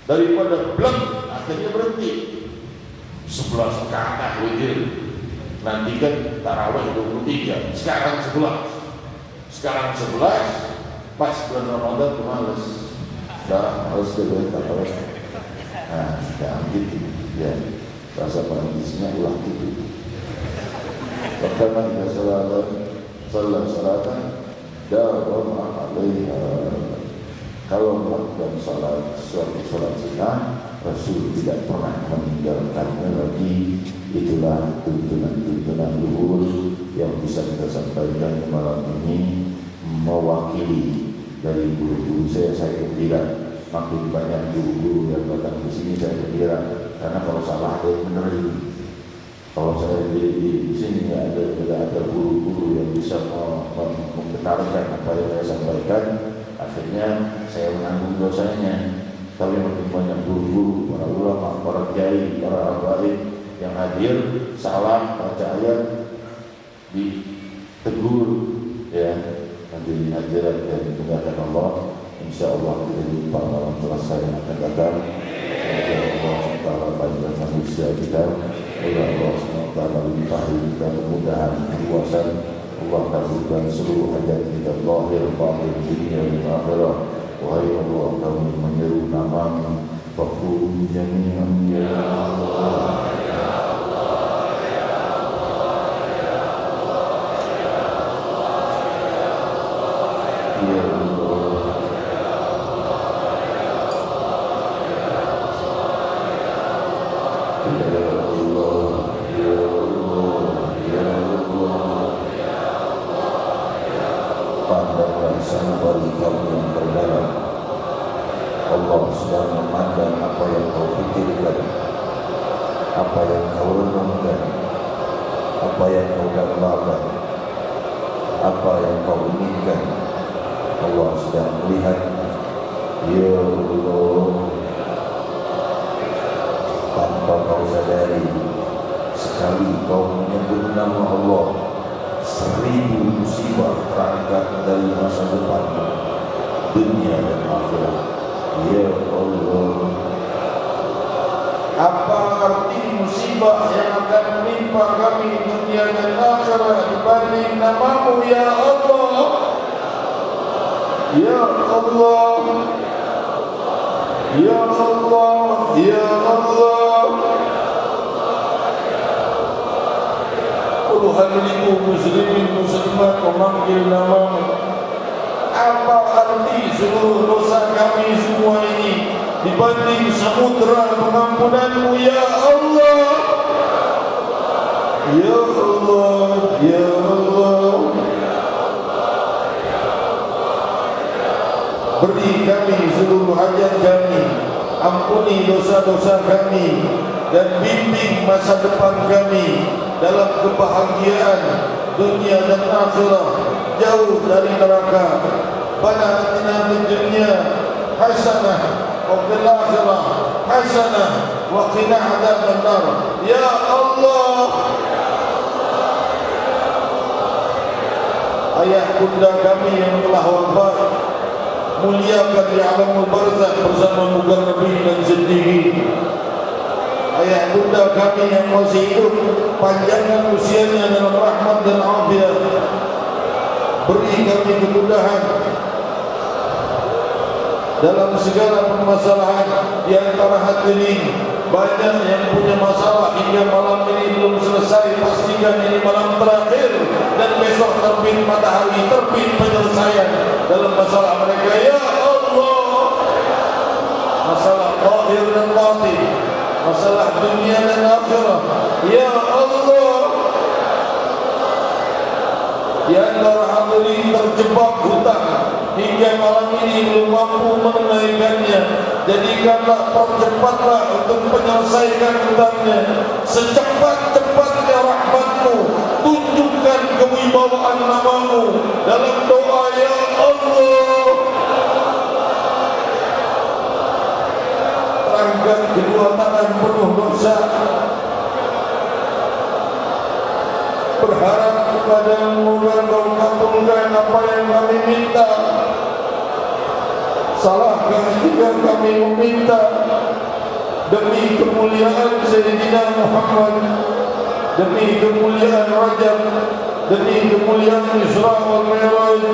Daripada blek, akhirnya berhenti. 11 rakaat witir. Nanti kan tarawih 23. Sekarang 11. Pas bulan Ramadan tuh males. Dah harus kedua tarawih. Nah, jangan gitu. Ya, bahasa Perancisnya ulah gitu. Pertama kita salatan dawam alaiha. Kalau melakukan suatu salat sunnah, Rasul tidak pernah meninggalkannya lagi. Itulah tuntunan luhur yang bisa kita sampaikan malam ini, mewakili dari guru-guru saya gembira. Makin banyak guru-guru yang datang ke sini saya gembira, karena kalau salah ada yang benerin. Kalau saya di sini ada guru-guru yang bisa membenarkan apa yang saya sampaikan, akhirnya saya menanggung dosanya. Tapi makin banyak guru-guru, para ulama, para kiai, para abaid yang hadir, salah baca ayat ditegur, ya, nanti hadirat dan dimuliakan Allah. InsyaAllah kita jumpa malam selesai yang akan datang. Semoga Allah SWT panjang manusia kita. Allah SWT limpahi kita kemudahan, keluasan. Allah kabulkan seluruh hajat kita, zahir, batin, dunia dan akhirat. Wahai Allah, kami menyeru nama-Mu, Faghfir jami'an ya Allah. Allah sedang memandang apa yang kau pikirkan, apa yang kau renungkan, apa yang kau dambakan, apa yang kau inginkan. Allah sedang melihat. Ya Allah, tanpa kau sadari, sekali kau menyebut nama Allah, 1000 musibah terangkat dari masa depan, dunia dan akhirat. Ya Allah, apa arti musibah yang akan menimpa kami dunia dan akhirat dibanding nama-Mu ya Allah? Ya Allah, Ya Allah, Ya Allah. Puluhan ribu muslimin muslimat memanggil nama-Mu. Apa arti seluruh dosa kami semua ini dibanding samudra pengampunan-Mu ya Allah? Ya Allah, Ya Allah. Beri kami seluruh hajat kami, ampuni dosa-dosa kami, dan bimbing masa depan kami dalam kebahagiaan dunia dan akhirat, jauh dari neraka. Bana atina fid dunya hasanah wa fil akhirah hasanah wa qina adzabannar. Ya Allah, ayah bunda kami yang telah wafat, muliakan di alamul barzakh bersama muqarrabin dan siddiqin. Ayah bunda kami yang masih hidup, panjangkan usianya dalam rahmat dan afiat. Beri kami kemudahan dalam segala permasalahan di antara hadirin. Banyak yang punya masalah hingga malam ini belum selesai. Pastikan ini malam terakhir dan besok terbit matahari, terbit penyelesaian dalam masalah mereka ya Allah. Masalah zahir dan batin, masalah dunia dan akhirat ya Allah. Di antara hadirin terjebak hutang, hingga malam ini belum mampu menunaikannya. Jadikanlah, percepatlah untuk menyelesaikan hutangnya. Secepat-cepatnya rahmat-Mu, tunjukkan kewibawaan nama-Mu dalam doa, ya Allah. Angkat kedua tangan penuh dosa, berharap kepada-Mu agar Kau kabulkan apa yang kami minta. Salahkan jika kami meminta, demi kemuliaan Sayyidina Muhammad, demi kemuliaan Rajab, demi kemuliaan Isra wal Mi'raj.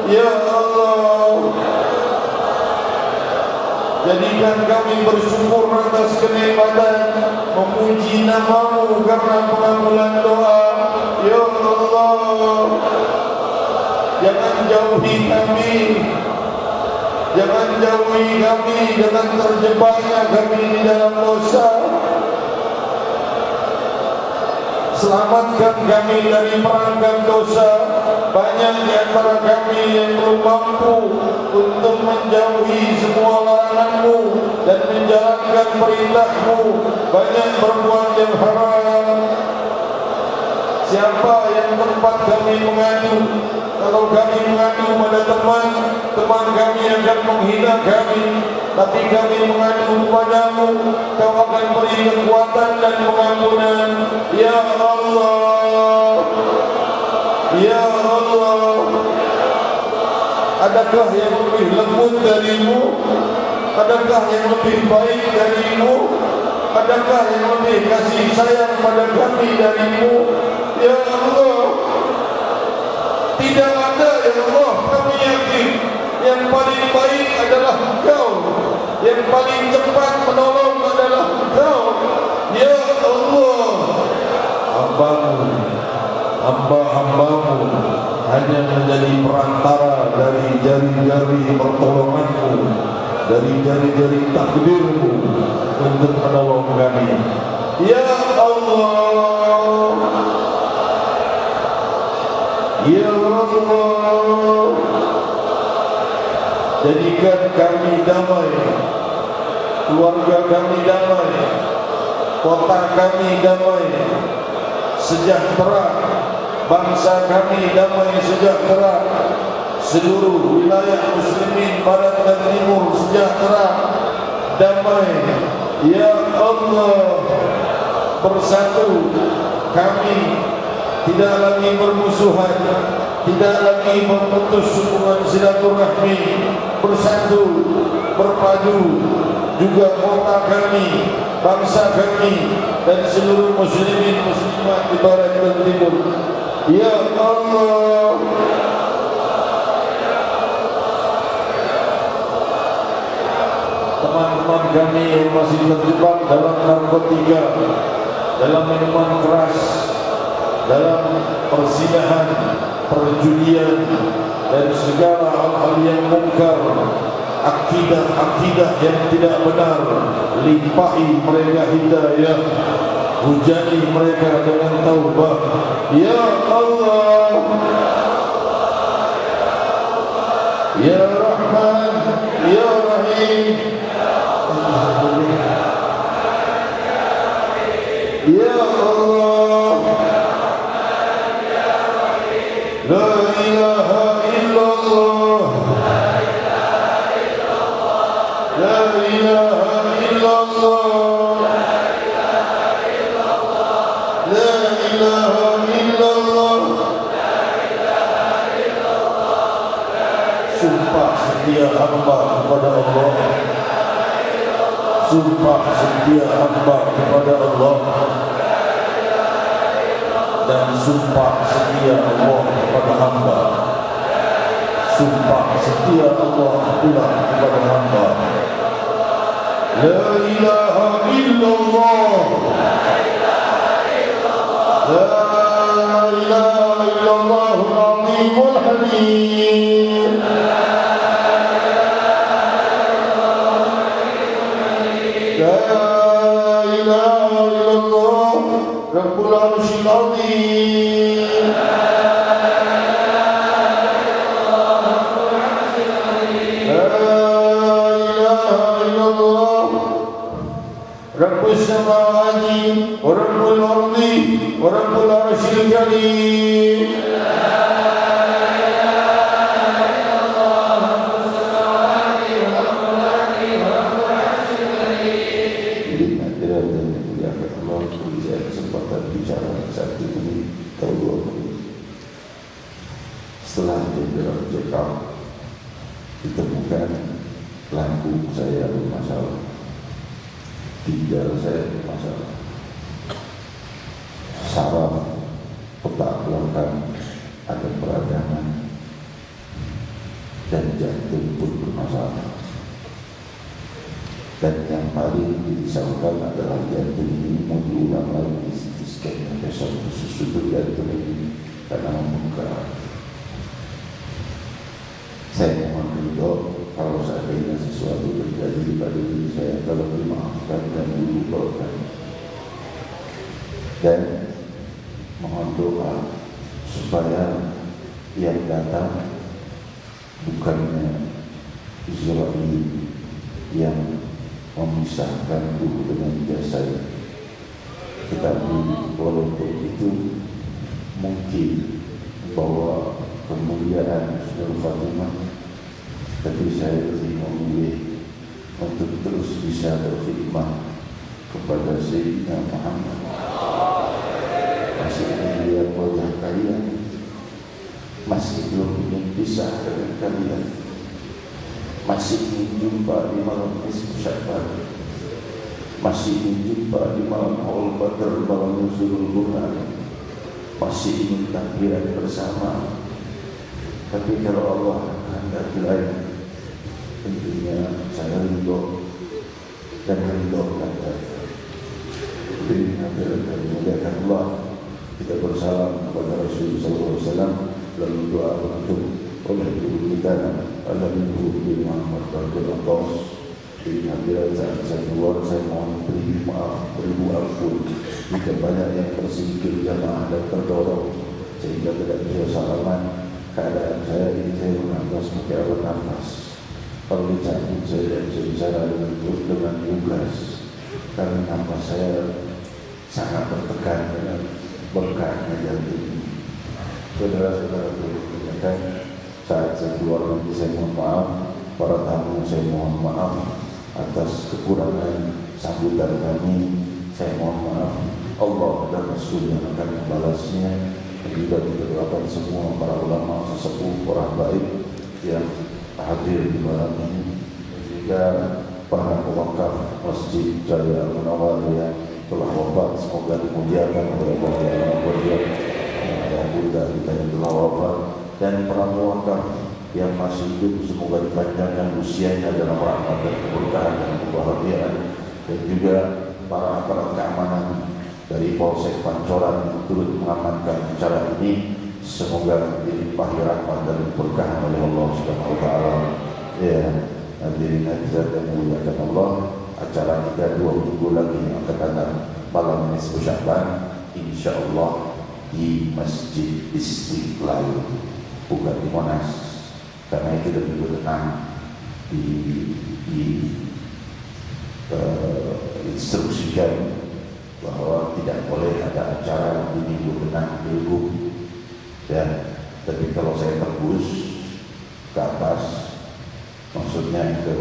Ya Allah, jadikan kami bersyukur atas kenikmatan memuji nama-Mu karena pengabulan doa. Ya Allah, jangan jauhi kami, jangan jauhi kami, jangan terjebaknya kami di dalam dosa. Selamatkan kami dari perangkap dosa. Banyak di antara kami yang belum mampu untuk menjauhi semua larangan-Mu dan menjalankan perintah-Mu. Banyak berbuat yang haram. Siapa yang tempat kami mengadu? Kalau kami mengadu pada teman, teman kami akan menghina kami. Tapi kami mengadu kepada-Mu, Kau akan beri kekuatan dan pengampunan. Ya Allah, ya Allah, adakah yang lebih lembut dari-Mu? Adakah yang lebih baik dari-Mu? Adakah yang lebih kasih sayang pada kami dari-Mu? Ya Allah, tidak ada, ya Allah. Kami yakin yang paling baik adalah Engkau, yang paling cepat menolong adalah Engkau. Ya Allah, hamba-Mu hanya menjadi perantara dari jari-jari pertolongan-Mu, dari jari-jari takdir-Mu untuk menolong kami. Ya Allah, ya Allah, jadikan kami damai, keluarga kami damai, kota kami damai, sejahtera, bangsa kami damai sejahtera, seluruh wilayah muslimin barat dan timur sejahtera, damai. Ya Allah, bersatu kami, tidak lagi bermusuhan, tidak lagi memutus hubungan silaturahmi, bersatu, berpadu. Juga kota kami, bangsa kami, dan seluruh muslimin muslimat di barat dan timur. Ya Allah, teman-teman kami yang masih terjebak dalam narkotika, dalam minuman keras, dalam persinahan, perjudian, dan segala hal-hal yang mungkar, akidah-akidah yang tidak benar, limpahi mereka hidayah, hujani mereka dengan taubat. Ya Allah, Ya Rahman, Ya Rahim, Ya Allah, La ilaha illallah, La ilaha illallah, La ilaha illallah. Sumpah setia hamba kepada Allah, sumpah setia hamba kepada Allah, dan sumpah setia Allah kepada hamba, sumpah setia Allah pula kepada hamba. La ilaha illallah, La ilaha illallah al-azimul halim. La ilaha illallah Rabbul Arsyil Azim. Rabbus samawati wa rabbul ardi wa rabbul arsyil karim. Setelah jenderal cekap ditemukan lambung saya bermasalah, ginjal saya bermasalah, saraf otak belakang ada peradangan, dan jantung pun bermasalah. Dan yang paling dirisaukan adalah jantung ini mau diulang lagi CT scan besok khusus untuk jantung ini karena membengkak. Saya mohon ridho kalau seandainya sesuatu terjadi pada diri saya, tolong dimaafkan dan dilupakan. Dan mohon doa supaya yang datang bukannya Israel yang memisahkan ruh dengan jasad. Tetapi walaupun itu mungkin bahwa kemuliaan Husnul Khatimah, tapi saya lebih memilih untuk terus bisa berkhidmat kepada Sayyidina Muhammad. Masih ingin lihat wajah kalian, masih belum ingin pisah dengan kalian, masih ingin jumpa di malam nisfu Sya'ban, masih ingin jumpa di malam Haul Badr, malam Nuzulul Quran, masih ingin takbiran bersama. Tapi kalau Allah kehendaki lain, tentunya saya ridho dan ridhokan saya. Jadi hadirin dimuliakan Allah, kita bersalam kepada Rasulullah SAW, lalu doa untuk oleh guru kita Al-Habib Muhammad Abdul Abbas. Di hadirat saat saya keluar, saya mohon beri maaf, beribu ampun jika banyak yang tersingkir jamaah dan terdorong sehingga tidak bisa salaman. Keadaan saya ini, saya bernafas pakai alat nafas. Kalau dicabut saya tidak bisa bicara dengan tugas karena nafas saya sangat tertekan dengan bengkaknya jantung. Saudara-saudara mengingatkan, saat saya keluar nanti saya mohon maaf, para tamu saya mohon maaf atas kekurangan sambutan kami. Saya mohon maaf, Allah dan Rasul yang akan membalasnya. Juga didoakan semua para ulama sesepuh, orang baik yang hadir di malam ini, dan juga para pewakaf Masjid Jaya Munawwar yang telah wafat, semoga dimuliakan oleh Allah yang berdiam, yang Bunda kita yang telah wafat, dan para pewakaf yang masih hidup, semoga dipanjangkan usianya dalam rahmat dan keberkahan dan kebahagiaan, dan juga para aparat keamanan dari Polsek Pancoran yang turut mengamankan acara ini, semoga dilimpahi rahmat dan keberkahan oleh Allah Subhanahu wa taala. Ya, hadirin hadirat yang dimuliakan Allah, acara kita 2 minggu lagi akan datang malam nisfu Sya'ban, insyaallah di Masjid Istiqlal, bukan di Monas, karena itu lebih berkenan instruksikan bahwa tidak boleh ada acara di minggu genap Pilgub. Dan tapi kalau saya tembus ke atas, maksudnya ke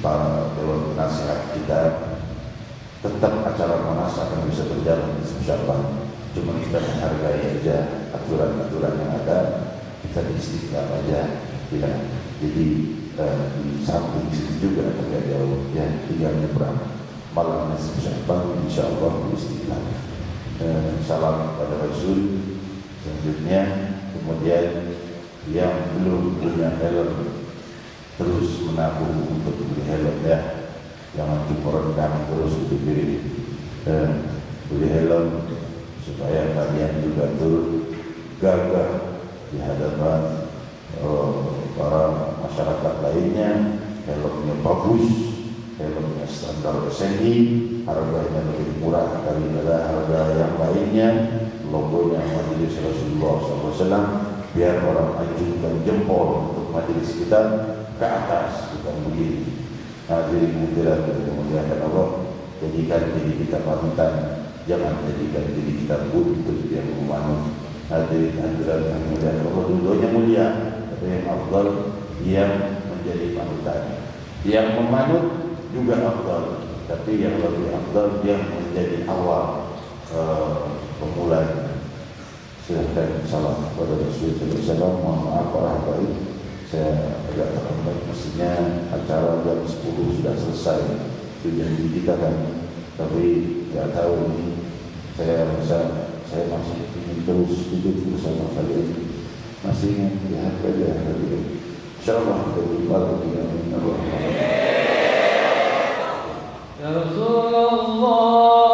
para dewan penasihat kita, tetap acara Monas akan bisa berjalan di Sya'ban. Cuma kita menghargai aja aturan-aturan yang ada, kita di Istiqlal aja, ya. Jadi di samping situ juga agak jauh, ya, 3 nyebrang. Malam nisfu Sya'ban insyaallah di Istiqlal. Salam pada Rasul. Selanjutnya, kemudian yang belum punya helm terus menabung untuk beli helm, ya. Jangan cuma rendam terus dipikirin. Beli helm supaya kalian juga turut gagah di hadapan para masyarakat lainnya. Helmnya bagus, helmnya standar SNI, harganya lebih murah daripada harga yang lainnya, logonya Majelis Rasulullah SAW, biar orang ajungkan jempol untuk majelis kita ke atas, bukan begini. Hadirin hadirat yang dimuliakan Allah, jadikan diri kita panutan, jangan jadikan diri kita buntut yang memanut. Hadirin-hadirat yang mulia Allah, dua-duanya mulia, tapi yang afdal yang menjadi panutan. Yang memanut juga afdal, tapi yang lebih afdal yang menjadi awal pemulanya. Silahkan salam kepada Rasulullah SAW. Mohon maaf para habaib, saya agak terlambat, mestinya acara jam 10 sudah selesai, itu janji kita kan, tapi tidak tahu ini, saya rasa saya masih ingin terus hidup bersama kalian, masih ingin lihat saja kalian. InsyaAllah kita berjumpa lagi. Ya Rasulullah,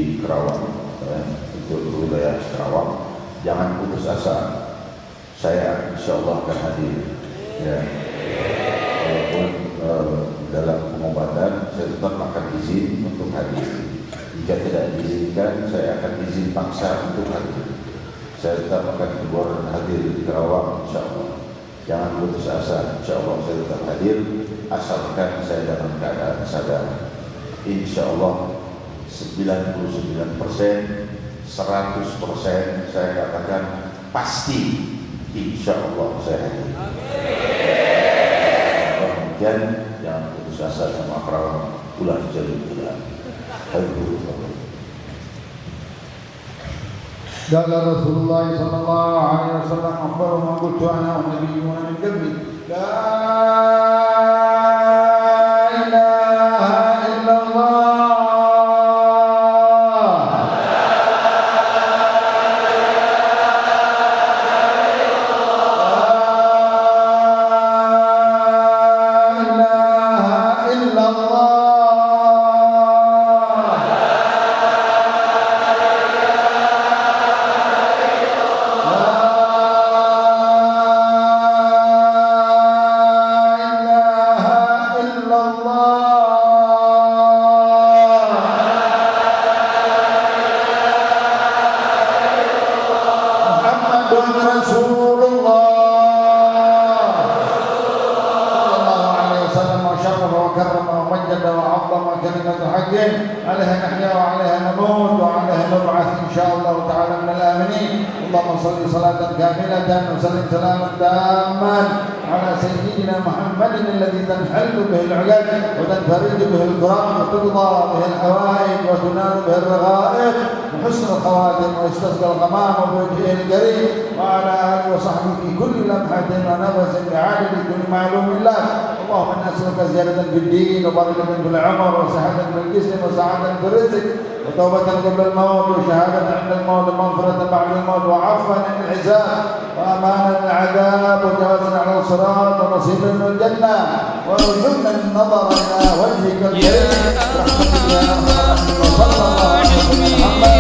di Kerawang, untuk wilayah Kerawang. Jangan putus asa, saya insya Allah akan hadir. Ya, walaupun dalam pengobatan saya tetap akan izin untuk hadir. Jika tidak diizinkan, saya akan izin paksa untuk hadir. Saya tetap akan keluar dan hadir di Kerawang, insya Allah. Jangan putus asa, insya Allah saya tetap hadir, asalkan saya dalam keadaan sadar. Insya Allah 99%, 100% saya katakan pasti, insya Allah saya hadir. Demikian, jangan putus asa sama Kerawang, ulah jalur ulah. قال رسول الله صلى الله عليه وسلم أفضل ما قلت أنا والنبيون من قبلي لا إله إلا الله عليها نحيا وعليها نموت وعليها نبعث إن شاء الله تعالى من الآمنين. اللهم صل صلاة كاملة وسلم سلاما تاما على سيدنا محمد الذي تنحل به العقد وتنفرج به الكرام وتقضى به الحوائج وتنال به الرغائب وحسن الخواتم ويستسقى الغمام بوجهه الكريم وعلى آله وصحبه في كل لمحة ونفس بعدد كل معلوم الله. اللهم إنا نسألك زيادة في الدين وبركة في العمر وصحة في الجسم وسعادة في الرزق وتوبة قبل الموت وشهادة عند الموت ومغفرة بعد الموت وعفوا عن الحساب وأمانا من العذاب وجوازا على الصراط ونصيبا من الجنة وارزقنا النظر إلى وجهك الكريم برحمتك يا أرحم الراحمين. وصلى الله على محمد